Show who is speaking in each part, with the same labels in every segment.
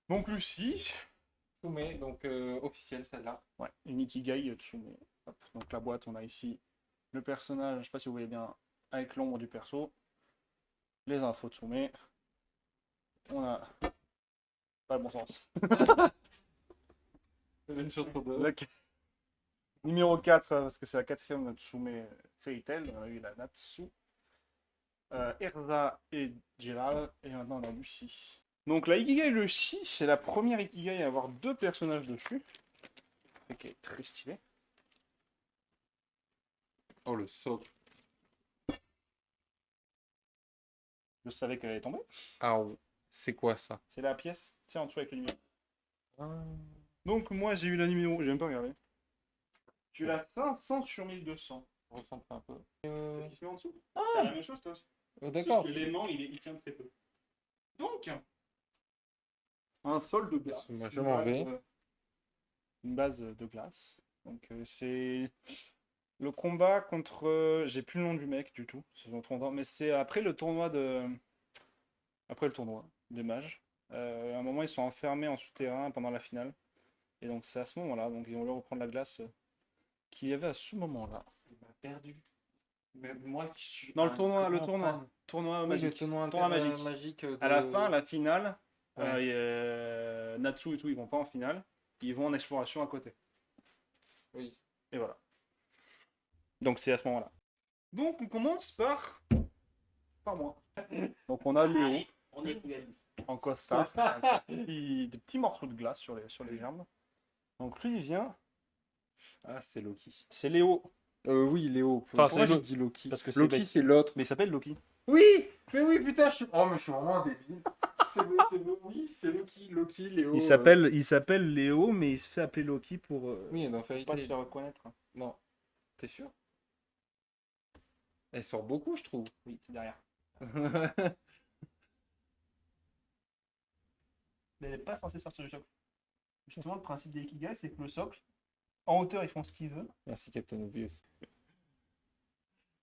Speaker 1: Donc Lucie,
Speaker 2: Soumet, donc officielle celle-là.
Speaker 1: ouais, une Ikigai Tsume. Hop, donc la boîte, on a ici le personnage, je sais pas si vous voyez bien, avec l'ombre du perso, les infos Tsume, on a pas le bon sens.
Speaker 2: Une chose sur deux.
Speaker 1: La numéro 4, parce que c'est la quatrième Tsume Fairy Tail, on a eu la Natsu, Erza et Jiral, et maintenant on a Lucie. Donc la Ikigai Lucie, c'est la première Ikigai à avoir deux personnages dessus, et qui est très stylé.
Speaker 2: Oh, le socle.
Speaker 1: Je savais qu'elle allait tomber.
Speaker 2: Ah, c'est quoi ça?
Speaker 1: C'est la pièce, tiens, en dessous avec le numéro.
Speaker 2: Ah,
Speaker 1: Donc moi j'ai eu la numéro, j'ai même pas regardé. J'ai eu la 500 sur 1200.
Speaker 2: recentre un peu.
Speaker 1: C'est ce qui se met en dessous. T'as la même chose toi aussi. Sauf
Speaker 2: D'accord.
Speaker 1: que l'aimant il tient très peu. Donc, un sol de glace.
Speaker 2: Moi, je m'en vais.
Speaker 1: Une base de glace. Donc c'est le combat contre. J'ai plus le nom du mec du tout. Si je me trompe pas, mais c'est après le tournoi de. Après le tournoi des mages. À un moment ils sont enfermés en souterrain pendant la finale. Et donc c'est à ce moment-là. Donc ils vont leur reprendre la glace qu'il y avait à ce moment-là.
Speaker 2: Il m'a perdu. Mais moi qui suis
Speaker 1: Non,
Speaker 2: un
Speaker 1: le
Speaker 2: grand
Speaker 1: tournoi.
Speaker 2: fan.
Speaker 1: Tournoi
Speaker 2: Oui, le
Speaker 1: magique.
Speaker 2: tournoi
Speaker 1: Tournoi magique.
Speaker 2: magique
Speaker 1: À la fin, la finale,
Speaker 2: Ouais.
Speaker 1: Natsu et tout, ils vont pas en finale. Ils vont en exploration à côté.
Speaker 2: Oui.
Speaker 1: Et voilà. Donc c'est à ce moment-là. Donc on commence par moi. Donc on a Léo
Speaker 3: On est égaliste.
Speaker 1: en costard, avec des petits morceaux de glace sur les jambes. Donc lui il vient,
Speaker 2: Ah, c'est Loki.
Speaker 1: c'est Léo.
Speaker 2: Oui, Léo.
Speaker 1: Enfin
Speaker 2: Pourquoi
Speaker 1: c'est
Speaker 2: j'ai dit Loki?
Speaker 1: parce que c'est
Speaker 2: Loki, c'est l'autre.
Speaker 1: mais il s'appelle Loki.
Speaker 2: Oui! Mais oui, putain, je suis... Oh, mais je suis vraiment un débile. Oui, c'est Loki. Loki, Léo.
Speaker 1: Il s'appelle Léo, mais il se fait appeler Loki
Speaker 2: Oui, dans
Speaker 1: pour
Speaker 2: Fairy
Speaker 1: pas se
Speaker 2: Tail.
Speaker 1: faire reconnaître.
Speaker 2: Non. T'es sûr? Elle sort beaucoup, je trouve.
Speaker 1: Oui, c'est derrière. Mais elle n'est pas censée sortir du socle. Justement, le principe des Ikigai, c'est que le socle, en hauteur, ils font ce qu'ils veulent.
Speaker 2: Merci, Captain Obvious.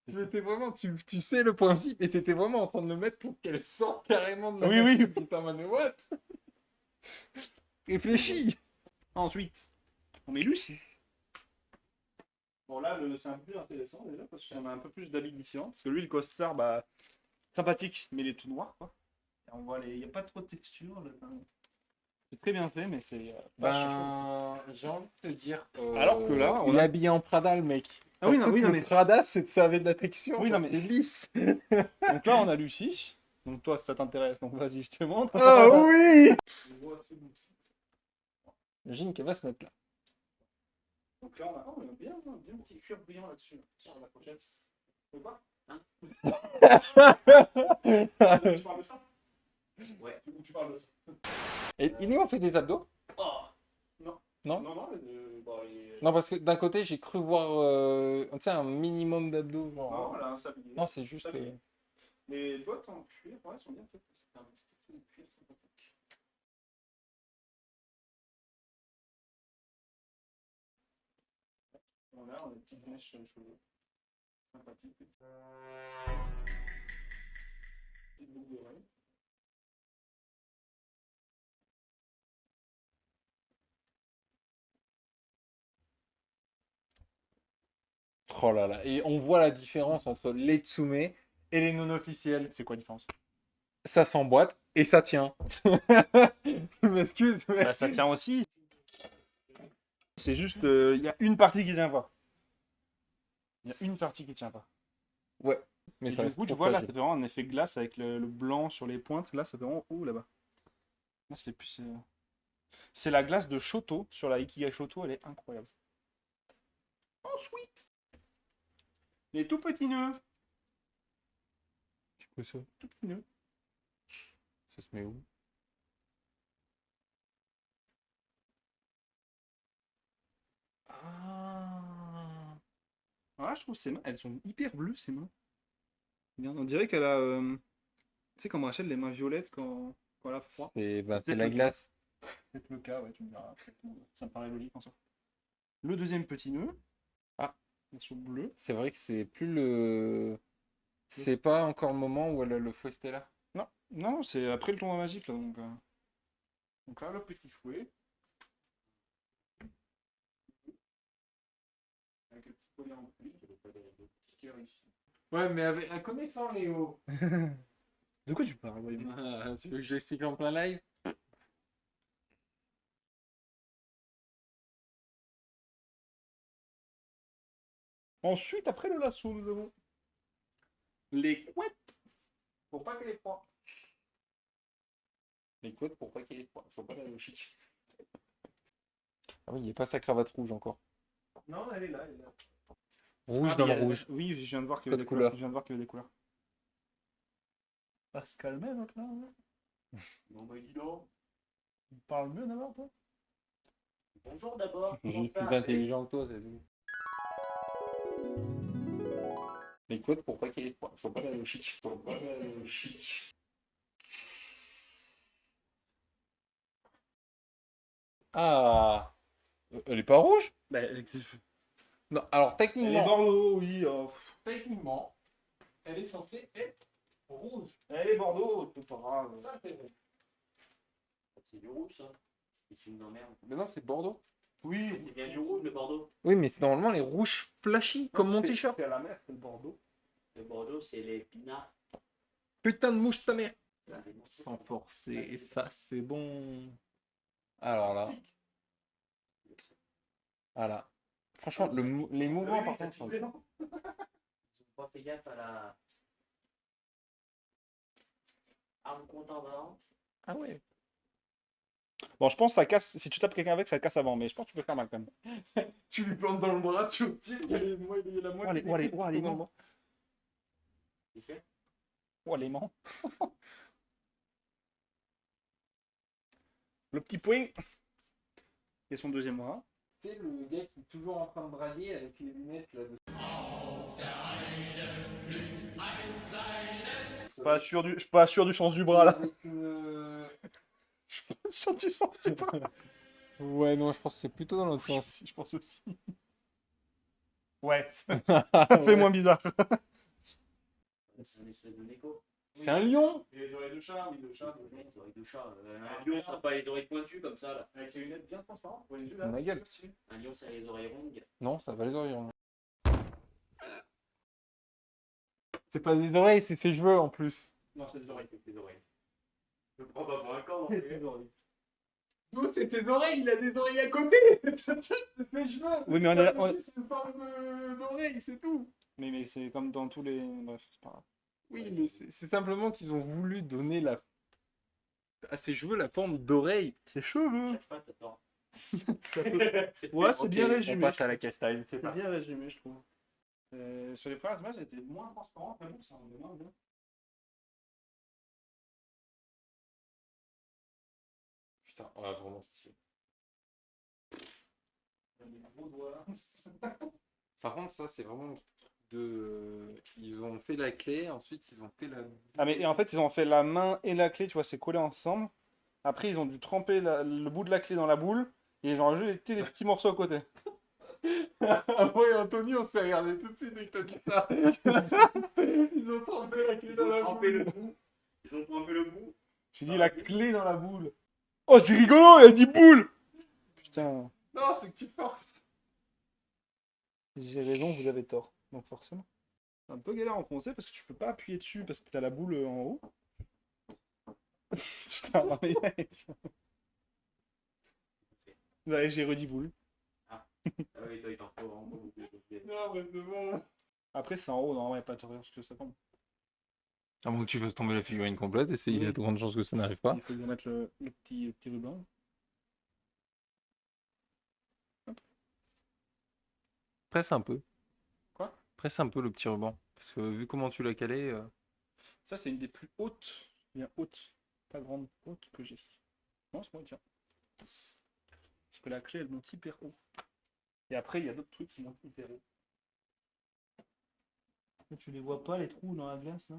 Speaker 2: Tu sais le principe et t'étais vraiment en train de le mettre pour qu'elle sorte carrément de la
Speaker 1: Oui, oui.
Speaker 2: machine. J'étais en mode, what? Réfléchis!
Speaker 1: Ensuite, on met Lucie. Bon, là, c'est un peu plus intéressant déjà, parce qu'on a un peu plus d'habits différents. Parce que lui, le costard, bah, sympathique, mais il est tout noir, quoi. Et on voit il n'y a pas trop de texture. Là, c'est très bien fait, mais c'est pas surtout.
Speaker 2: Ben, j'ai envie de te dire,
Speaker 1: Alors que là,
Speaker 2: il est habillé en Prada, le mec.
Speaker 1: Ah oui,
Speaker 2: Par
Speaker 1: non,
Speaker 2: contre, le
Speaker 1: mais.
Speaker 2: Prada, ça avait de la texture,
Speaker 1: Oui,
Speaker 2: genre,
Speaker 1: non, mais.
Speaker 2: c'est lisse.
Speaker 1: Donc là, on a Lucie. Donc toi, ça t'intéresse, donc vas-y, je te montre.
Speaker 2: Ah oui!
Speaker 1: On voit assez bon aussi.
Speaker 2: Imagine qu'elle va se mettre là.
Speaker 1: Donc là, on a bien petit cuir brillant là-dessus, là, sur la pochette. Tu veux pas?
Speaker 3: Hein?
Speaker 1: Tu parles de ça?
Speaker 3: Ouais.
Speaker 1: Ou tu parles de ça?
Speaker 2: Et il est on fait des abdos?
Speaker 3: Oh!
Speaker 2: Non?
Speaker 1: Non, bon,
Speaker 2: Non, parce que d'un côté, j'ai cru voir tu sais, un minimum d'abdos.
Speaker 1: non,
Speaker 2: Genre...
Speaker 1: elle a un sablier.
Speaker 2: Non, c'est juste.
Speaker 1: Sablier. Les bottes en cuir, ouais, sont bien faites. C'est un petit effet de cuir sympathique. Bon, là, on a des petites mèches sur les cheveux. Sympathique. Petite boucle d'oreille.
Speaker 2: Oh là là. Et on voit la différence entre les Tsume et les non officiels.
Speaker 1: C'est quoi la différence?
Speaker 2: Ça s'emboîte et ça tient. Je m'excuse, mais.
Speaker 1: Bah, ça tient aussi. C'est juste, il y a une partie qui tient pas. Il y a une partie qui tient pas.
Speaker 2: Ouais. Mais
Speaker 1: Et
Speaker 2: ça
Speaker 1: du
Speaker 2: reste
Speaker 1: coup, tu
Speaker 2: trop
Speaker 1: vois, là, ça
Speaker 2: fragile.
Speaker 1: fait vraiment un effet glace avec le blanc sur les pointes. Là, ça fait vraiment haut là-bas. Là, ça fait plus. C'est la glace de Shoto sur la Ikigai Shoto, elle est incroyable. Ensuite, les tout petits nœuds.
Speaker 2: C'est quoi ça?
Speaker 1: Tout petits nœuds.
Speaker 2: Ça se met où? Ah.
Speaker 1: Ah, je trouve ces mains, elles sont hyper bleues, ces mains. Bien, on dirait qu'elle a. Tu sais, comme Rachel, les mains violettes quand elle a froid.
Speaker 2: C'est bah,
Speaker 1: C'est
Speaker 2: c'est
Speaker 1: peut-être
Speaker 2: la
Speaker 1: le cas.
Speaker 2: glace.
Speaker 1: C'est peut-être le cas, ouais, tu me diras. Ça me paraît logique en soi. Le deuxième petit nœud,
Speaker 2: Ah,
Speaker 1: sur bleu.
Speaker 2: c'est vrai que c'est plus le. C'est pas encore le moment où elle a le fouet là.
Speaker 1: Non, non, c'est après le tournoi magique là, donc Donc là, le petit fouet. Avec le petit collier en plus. Le petit cœur ici.
Speaker 2: Ouais, mais avec, connaissant Léo.
Speaker 1: De quoi tu parles, voyons?
Speaker 2: Tu veux que je l'explique en plein live?
Speaker 1: Ensuite, après le lasso, nous avons les couettes. Pour pas qu'elle ait froid.
Speaker 2: Les couettes pour pas qu'il y ait froid. Faut pas la logique. Ah oui, il n'y a pas sa cravate rouge encore.
Speaker 1: Non, elle est là, elle est là.
Speaker 2: Rouge
Speaker 1: Ah,
Speaker 2: dans
Speaker 1: mais
Speaker 2: le
Speaker 1: il y a-
Speaker 2: rouge.
Speaker 1: Oui, je viens de voir qu'il y
Speaker 2: Code
Speaker 1: avait des couleurs.
Speaker 2: couleur.
Speaker 1: Je viens de voir qu'il y avait des couleurs. Va se calmer, l'autre là.
Speaker 3: Bon, bah, dis donc.
Speaker 1: Il parle mieux d'abord, toi.
Speaker 3: Bonjour d'abord.
Speaker 2: J'ai
Speaker 3: Comment
Speaker 2: plus
Speaker 3: ça
Speaker 2: intelligent que toi, c'est tout. Les couettes pour pas qu'il y ait froid. Faut pas la logique. Faut pas la logique. Ah, elle est pas rouge?
Speaker 1: Bah,
Speaker 2: Non, alors
Speaker 1: elle est
Speaker 2: techniquement,
Speaker 1: Bordeaux, oui.
Speaker 2: techniquement, elle est censée être rouge.
Speaker 1: Elle est Bordeaux, c'est pas grave.
Speaker 2: Ça, c'est vrai.
Speaker 3: C'est du rouge, ça. C'est une emmerde.
Speaker 2: Mais non, c'est Bordeaux.
Speaker 1: Oui,
Speaker 3: C'est bien du rouge, le Bordeaux.
Speaker 2: Oui, mais c'est normalement les rouges flashy, comme mon t-shirt.
Speaker 1: C'est à la mer, c'est le Bordeaux.
Speaker 3: Le Bordeaux, c'est les pinards.
Speaker 2: Putain de mouche ta mère.
Speaker 3: Les morceaux.
Speaker 2: Sans forcer, et ça, c'est bon. Alors là, voilà. Franchement, les mouvements, par contre, sont...
Speaker 3: Ils ont pas fait gaffe à la arme contendante.
Speaker 2: Ah ouais.
Speaker 1: Bon, je pense que ça casse. Si tu tapes quelqu'un avec, ça casse avant, mais je pense que tu peux faire mal quand même.
Speaker 2: Tu lui plantes dans le bras, tu retires, il y a la moitié
Speaker 1: Allez,
Speaker 2: des
Speaker 1: allez,
Speaker 2: coups qui
Speaker 1: allez,
Speaker 2: sont dans le
Speaker 1: non.
Speaker 2: bras.
Speaker 3: Qu'est-ce qu'il y a
Speaker 1: Oh, l'aimant. Le petit point. Et son deuxième bras.
Speaker 2: Tu sais, le gars qui est toujours en train de brailler avec les lunettes là.
Speaker 1: Je suis pas sûr du sens du bras là.
Speaker 2: Avec une...
Speaker 1: Je suis pas sûr du sens du bras.
Speaker 2: Ouais, non, je pense que c'est plutôt dans l'autre sens.
Speaker 1: Je pense aussi. Ouais, ça fait moins bizarre.
Speaker 3: C'est un espèce de néco.
Speaker 2: C'est un lion.
Speaker 1: Et les oreilles de chat, oui, de chat.
Speaker 3: Les oreilles de chat. Un lion, ça n'a pas les oreilles pointues comme ça, là.
Speaker 1: Avec les lunettes bien transparentes. Ouais,
Speaker 2: Dans ma gueule.
Speaker 3: Un lion, ça a les oreilles rondes.
Speaker 2: Non, ça va les oreilles. C'est pas des oreilles, c'est ses cheveux en plus.
Speaker 1: Non, c'est des oreilles.
Speaker 3: C'est ses oreilles. Je prends pas pour un corps.
Speaker 1: C'est des oreilles.
Speaker 2: Non, c'est tes oreilles, il a des oreilles à côté. C'est ses cheveux.
Speaker 1: Oui, mais
Speaker 2: C'est une forme d'oreille, c'est tout.
Speaker 1: mais c'est comme dans tous les. Bref, c'est pas grave.
Speaker 2: Oui, mais c'est simplement qu'ils ont voulu donner à ses cheveux la forme d'oreille.
Speaker 1: C'est cheveux.
Speaker 3: Cherche pas, t'attends.
Speaker 1: Ça peut- Ouais, c'est bien
Speaker 2: Ok,
Speaker 1: résumé.
Speaker 2: On passe à la castagne, c'est
Speaker 1: C'est bien résumé, je trouve. Sur les premières images, c'était moins transparent, mais bon, ça rendait moins bien.
Speaker 2: Putain, ouais, vraiment stylé.
Speaker 1: Il y a des gros doigts.
Speaker 2: Par contre, ça, c'est vraiment de. Ils ont fait la clé, ensuite ils ont fait la.
Speaker 1: Ah, mais et en fait, ils ont fait la main et la clé, tu vois, c'est collé ensemble. Après, ils ont dû tremper le bout de la clé dans la boule et ils ont rajouté des petits morceaux à côté.
Speaker 2: Moi et Anthony, on s'est regardé tout de suite dès que t'as dit ça. Ils ont trempé la clé
Speaker 3: Ils
Speaker 2: dans
Speaker 3: ont
Speaker 2: la
Speaker 3: trempé
Speaker 2: boule.
Speaker 3: le bout. Ils ont trempé le bout.
Speaker 1: J'ai dit la clé dans la boule. Oh, c'est rigolo, il a dit boule. Putain,
Speaker 2: Non, c'est que tu forces.
Speaker 1: j'ai raison, vous avez tort. Donc forcément. C'est un peu galère à enfoncer parce que tu peux pas appuyer dessus parce que t'as la boule en haut. Putain, non, mais... Ouais, j'ai redit boule.
Speaker 3: Ah oui, toi, il t'en faut vraiment beaucoup.
Speaker 2: Non, mais c'est bon.
Speaker 1: Après, c'est en haut, non, ouais, pas de ce que ça tombe.
Speaker 2: À moins que tu fasses tomber la figurine complète, et il y a
Speaker 1: Oui.
Speaker 2: de grandes chances que ça n'arrive pas.
Speaker 1: Il faut lui remettre le petit ruban.
Speaker 2: Presse un peu.
Speaker 1: Quoi?
Speaker 2: Presse un peu le petit ruban. Parce que vu comment tu l'as calé.
Speaker 1: Ça, c'est une des plus hautes, bien hautes, pas grande, haute que j'ai. Non, c'est moi, tiens. Parce que la clé, elle monte hyper haut. Et après, il y a d'autres trucs qui montent hyper haut. Là, tu les vois pas, les trous dans la glace, là?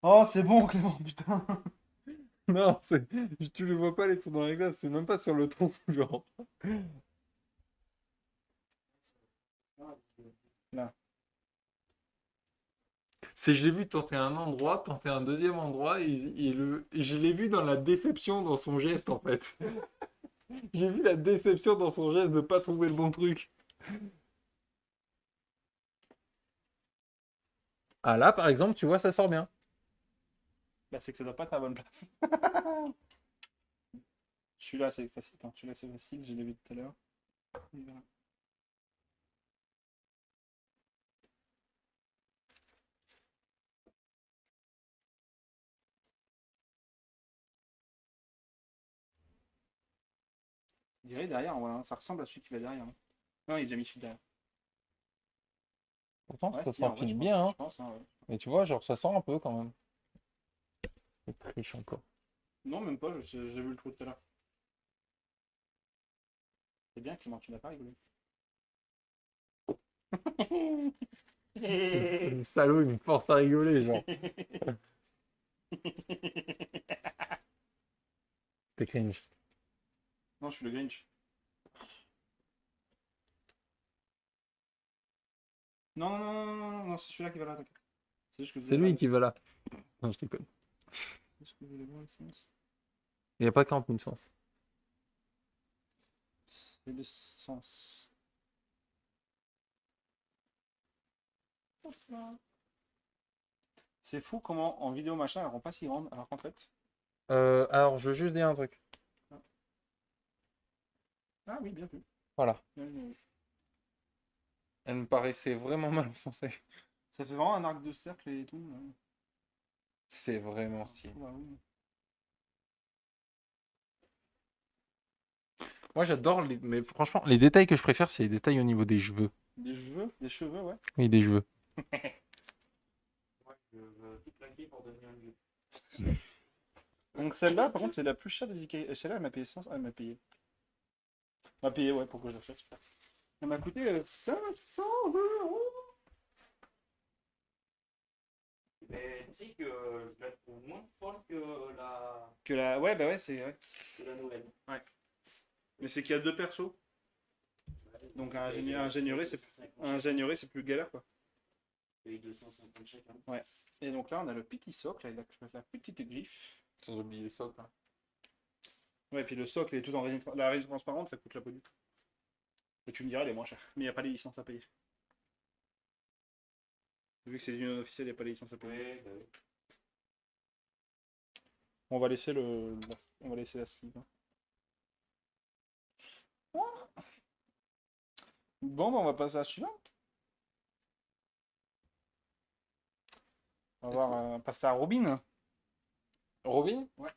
Speaker 1: Oh, c'est bon, Clément, putain!
Speaker 2: Non, tu le vois pas les trous dans les glaces, c'est même pas sur le trou, genre.
Speaker 1: Là.
Speaker 2: C'est je l'ai vu tenter un endroit, tenter un deuxième endroit, et je l'ai vu dans la déception dans son geste, en fait. J'ai vu la déception dans son geste de pas trouver le bon truc. Ah là, par exemple, tu vois, ça sort bien.
Speaker 1: Bah, c'est que ça doit pas être à la bonne place. Celui-là, c'est facile. Attends, celui-là, c'est facile. Je l'ai vu tout à l'heure. Et voilà. Il dirait derrière, voilà. Ça ressemble à celui qui va derrière. Hein. Non, il est déjà mis celui derrière.
Speaker 2: Pourtant,
Speaker 1: Ouais,
Speaker 2: ça
Speaker 1: si, en vrai,
Speaker 2: s'affiche
Speaker 1: je pense.
Speaker 2: bien, hein.
Speaker 1: Je pense, hein, ouais.
Speaker 2: Mais tu vois, genre, ça sort un peu quand même. Il triche encore.
Speaker 1: Non, même pas. J'ai vu le trou tout à l'heure. C'est bien, Clément, tu n'as pas rigolé.
Speaker 2: Le salaud, il me force à rigoler, genre. T'es cringe.
Speaker 1: Non, je suis le Grinch. Non, non, non, non, non, non, non, c'est celui-là qui va là, t'inquiète. C'est juste que je
Speaker 2: C'est
Speaker 1: voulais voir
Speaker 2: lui
Speaker 1: le
Speaker 2: qui
Speaker 1: sens.
Speaker 2: va là. Non, je déconne.
Speaker 1: C'est juste que je voulais voir le sens.
Speaker 2: Il n'y a pas 40 000 sens.
Speaker 1: C'est le sens. Hop là. C'est fou comment en vidéo machin elle rend pas si grande alors qu'en fait.
Speaker 2: Alors, je veux juste dire un truc.
Speaker 1: Ah oui, bien vu.
Speaker 2: Voilà.
Speaker 1: Bien vu, bien vu.
Speaker 2: Elle me paraissait vraiment mal enfoncée.
Speaker 1: Ça fait vraiment un arc de cercle et tout. Là.
Speaker 2: C'est vraiment stylé.
Speaker 1: Bah oui.
Speaker 2: Moi, j'adore les... Mais franchement, les détails que je préfère, c'est les détails au niveau des cheveux.
Speaker 1: Des cheveux, ouais.
Speaker 2: Oui, des cheveux.
Speaker 3: Moi, je veux tout plaquer pour devenir une jupe.
Speaker 1: Donc celle-là, par contre, c'est la plus chère des Ikea. Celle-là, elle m'a payé 500. Elle m'a payé. Elle m'a payé, ouais, pour que je l'achète. Elle m'a coûté 500 euros.
Speaker 3: Mais tu sais que je la trouve moins folle que
Speaker 1: Que la. Ouais, bah ouais, c'est. Ouais.
Speaker 3: que la nouvelle.
Speaker 1: Mais c'est qu'il y a deux persos. Donc un ingénierie, c'est plus galère, quoi.
Speaker 3: Et 250 chacun.
Speaker 1: Et donc là, on a le petit socle avec la petite griffe.
Speaker 2: Sans oublier le socle. Hein.
Speaker 1: Ouais, et puis le socle est tout en résine. La résine transparente, ça coûte la peau du. Et tu me diras, elle est moins chère. Mais il n'y a pas les licences à payer. Vu que c'est une officielle, il n'y a pas les licences à payer.
Speaker 3: Ouais, bah oui.
Speaker 1: On va laisser on va laisser la sleeve. Hein. Bon, bah, on va passer à la suivante. On va passer à Robin.
Speaker 2: Robin?
Speaker 1: Ouais.